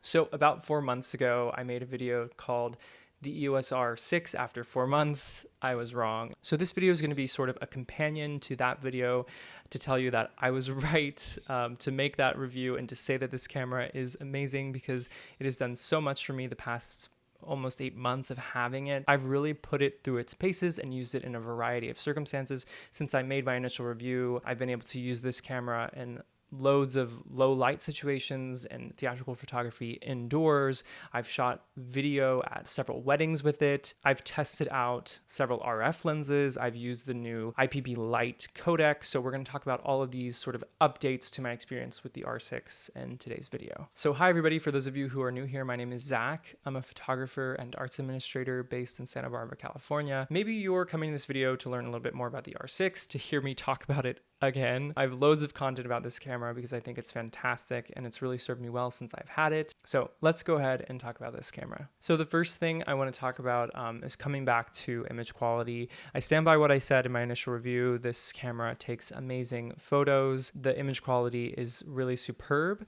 So about 4 months ago, I made a video called the EOS R6 after 4 months. I was wrong. So this video is going to be sort of a companion to that video to tell you that I was right, to make that review and to say that this camera is amazing because it has done so much for me the past almost 8 months of having it. I've really put it through its paces and used it in a variety of circumstances. Since I made my initial review, I've been able to use this camera in loads of low light situations and theatrical photography indoors. I've shot video at several weddings with it. I've tested out several RF lenses. I've used the new LITE codec. So we're going to talk about all of these sort of updates to my experience with the R6 in today's video. So hi everybody, for those of you who are new here, my name is Zach. I'm a photographer and arts administrator based in Santa Barbara, California. Maybe you're coming to this video to learn a little bit more about the R6, to hear me talk about it again. I have loads of content about this camera because I think it's fantastic and it's really served me well since I've had it. So let's go ahead and talk about this camera. So the first thing I want to talk about is coming back to image quality. I stand by what I said in my initial review. This camera takes amazing photos. The image quality is really superb.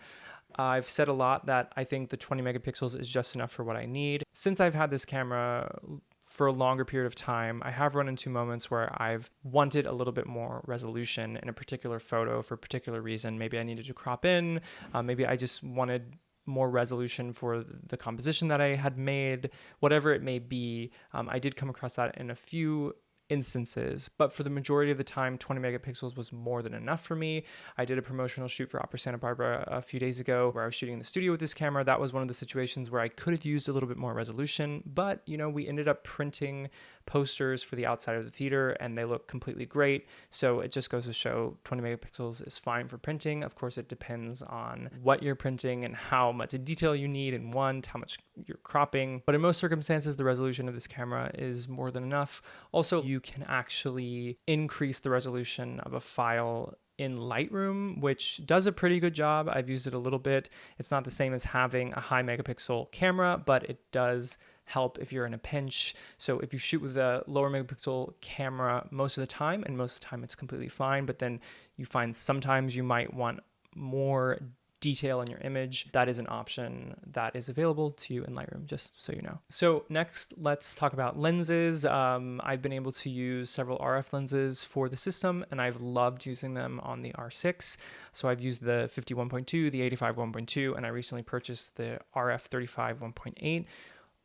I've said a lot that I think the 20 megapixels is just enough for what I need. Since I've had this camera for a longer period of time, I have run into moments where I've wanted a little bit more resolution in a particular photo for a particular reason. Maybe I needed to crop in, maybe I just wanted more resolution for the composition that I had made, whatever it may be. I did come across that in a few instances, but for the majority of the time, 20 megapixels was more than enough for me. I did a promotional shoot for Opera Santa Barbara a few days ago where I was shooting in the studio with this camera. That was one of the situations where I could have used a little bit more resolution, but we ended up printing posters for the outside of the theater and they look completely great. So it just goes to show 20 megapixels is fine for printing. Of course, it depends on what you're printing and how much detail you need and how much you're cropping. But in most circumstances, the resolution of this camera is more than enough. Also, you can actually increase the resolution of a file in Lightroom, which does a pretty good job. I've used it a little bit. It's not the same as having a high megapixel camera, but it does help if you're in a pinch. So if you shoot with a lower megapixel camera most of the time, and most of the time it's completely fine, but then you find sometimes you might want more detail in your image, that is an option that is available to you in Lightroom, just so you know. So next, let's talk about lenses. I've been able to use several RF lenses for the system, and I've loved using them on the R6. So I've used the 50-1.2, the 85 1.2, and I recently purchased the RF 35 1.8.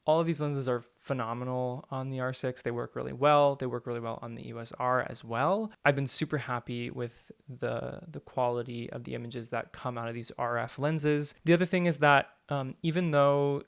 All of these lenses are phenomenal on the R6. They work really well. They work really well on the EOS R as well. I've been super happy with the quality of the images that come out of these RF lenses. The other thing is that even though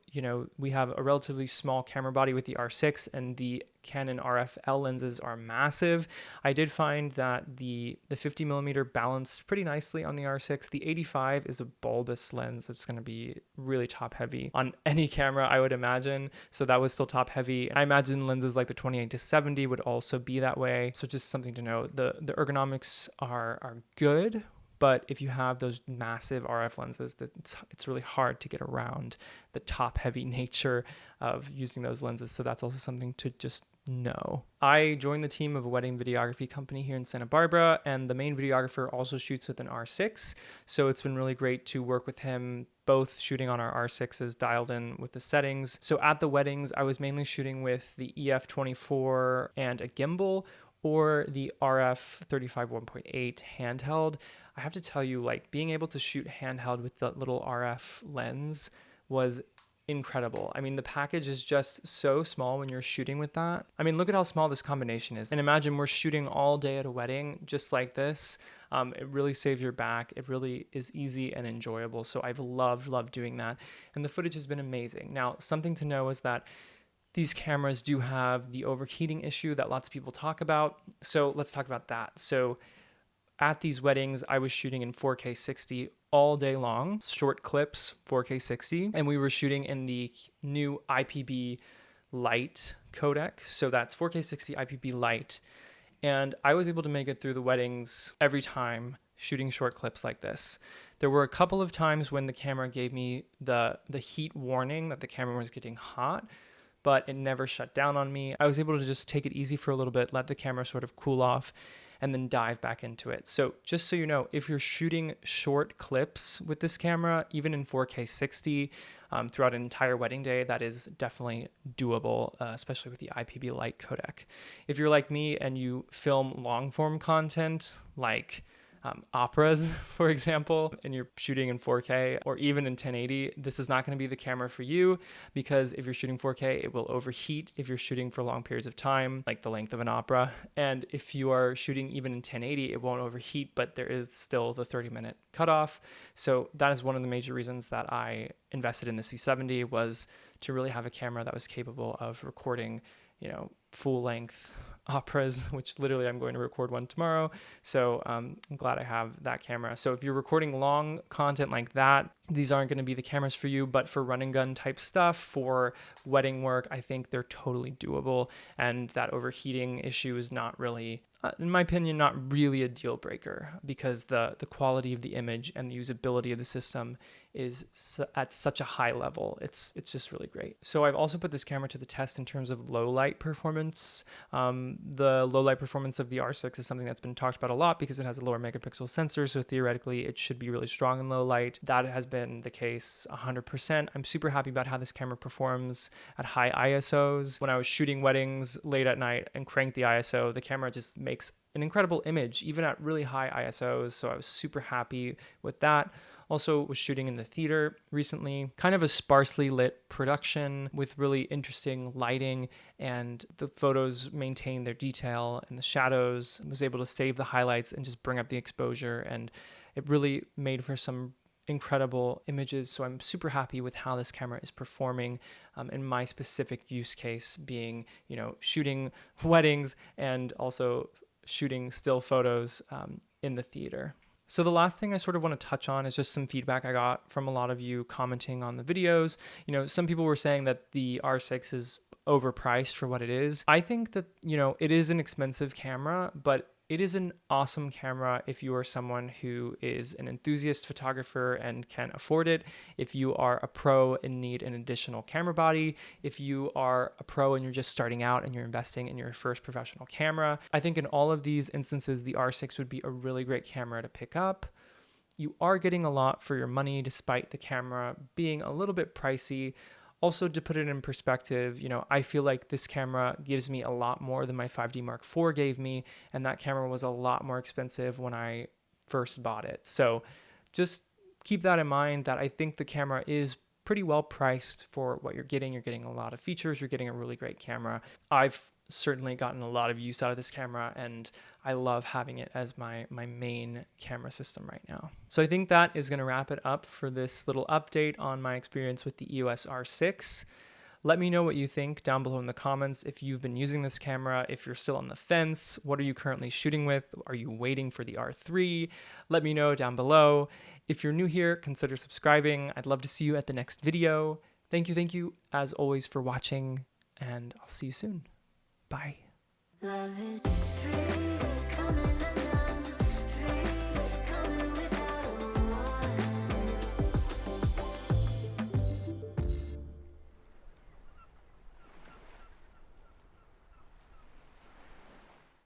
we have a relatively small camera body with the R6 and the Canon RF-L lenses are massive, I did find that the 50 millimeter balanced pretty nicely on the R6. The 85 is a bulbous lens. It's going to be really top heavy on any camera, I would imagine. So that was still top heavy. I imagine lenses like the 28-70 would also be that way. So just something to note. The ergonomics are good, but if you have those massive RF lenses, it's really hard to get around the top heavy nature of using those lenses. So that's also something to just know. I joined the team of a wedding videography company here in Santa Barbara, and the main videographer also shoots with an R6. So it's been really great to work with him, both shooting on our R6s dialed in with the settings. So at the weddings, I was mainly shooting with the EF24 and a gimbal, or the RF 35 1.8 handheld. I have to tell you, being able to shoot handheld with the little RF lens was incredible. I mean, the package is just so small when you're shooting with that. I mean, look at how small this combination is. And imagine we're shooting all day at a wedding just like this. It really saves your back. It really is easy and enjoyable. So I've loved doing that. And the footage has been amazing. Now, something to know is that these cameras do have the overheating issue that lots of people talk about. So let's talk about that. So at these weddings, I was shooting in 4K 60 all day long, short clips, 4K 60, and we were shooting in the new IPB LITE codec. So that's 4K 60 IPB LITE. And I was able to make it through the weddings every time shooting short clips like this. There were a couple of times when the camera gave me the heat warning that the camera was getting hot, but it never shut down on me. I was able to just take it easy for a little bit, let the camera sort of cool off, and then dive back into it. So just so you know, if you're shooting short clips with this camera, even in 4K 60, throughout an entire wedding day, that is definitely doable, especially with the IPB LITE codec. If you're like me and you film long form content like operas, for example, and you're shooting in 4K or even in 1080, this is not going to be the camera for you, because if you're shooting 4K, it will overheat if you're shooting for long periods of time, like the length of an opera. And if you are shooting even in 1080, it won't overheat, but there is still the 30-minute cutoff. So that is one of the major reasons that I invested in the C70, was to really have a camera that was capable of recording, full length operas, which literally I'm going to record one tomorrow. So I'm glad I have that camera. So if you're recording long content like that, these aren't going to be the cameras for you, but for run and gun type stuff, for wedding work, I think they're totally doable. And that overheating issue is not really, in my opinion, not really a deal breaker, because the quality of the image and the usability of the system is at such a high level. It's just really great. So I've also put this camera to the test in terms of low light performance. The low light performance of the R6 is something that's been talked about a lot because it has a lower megapixel sensor. So theoretically, it should be really strong in low light. That has been the case 100%. I'm super happy about how this camera performs at high ISOs. When I was shooting weddings late at night and cranked the ISO, the camera just makes an incredible image, even at really high ISOs. So I was super happy with that. Also was shooting in the theater recently, kind of a sparsely lit production with really interesting lighting, and the photos maintained their detail and the shadows. I was able to save the highlights and just bring up the exposure, and it really made for some incredible images. So I'm super happy with how this camera is performing in my specific use case, being, shooting weddings and also shooting still photos in the theater. So the last thing I sort of want to touch on is just some feedback I got from a lot of you commenting on the videos. Some people were saying that the R6 is overpriced for what it is. I think that, it is an expensive camera, but it is an awesome camera if you are someone who is an enthusiast photographer and can afford it, if you are a pro and need an additional camera body, if you are a pro and you're just starting out and you're investing in your first professional camera. I think in all of these instances, the R6 would be a really great camera to pick up. You are getting a lot for your money despite the camera being a little bit pricey. Also, to put it in perspective, I feel like this camera gives me a lot more than my 5D Mark IV gave me, and that camera was a lot more expensive when I first bought it. So just keep that in mind, that I think the camera is pretty well priced for what you're getting. You're getting a lot of features. You're getting a really great camera. I've certainly gotten a lot of use out of this camera, and I love having it as my main camera system right now. So I think that is going to wrap it up for this little update on my experience with the EOS R6. Let me know what you think down below in the comments. If you've been using this camera, if you're still on the fence, what are you currently shooting with? Are you waiting for the R3? Let me know down below. If you're new here, consider subscribing. I'd love to see you at the next video. Thank you as always for watching, and I'll see you soon. Bye. Love is coming.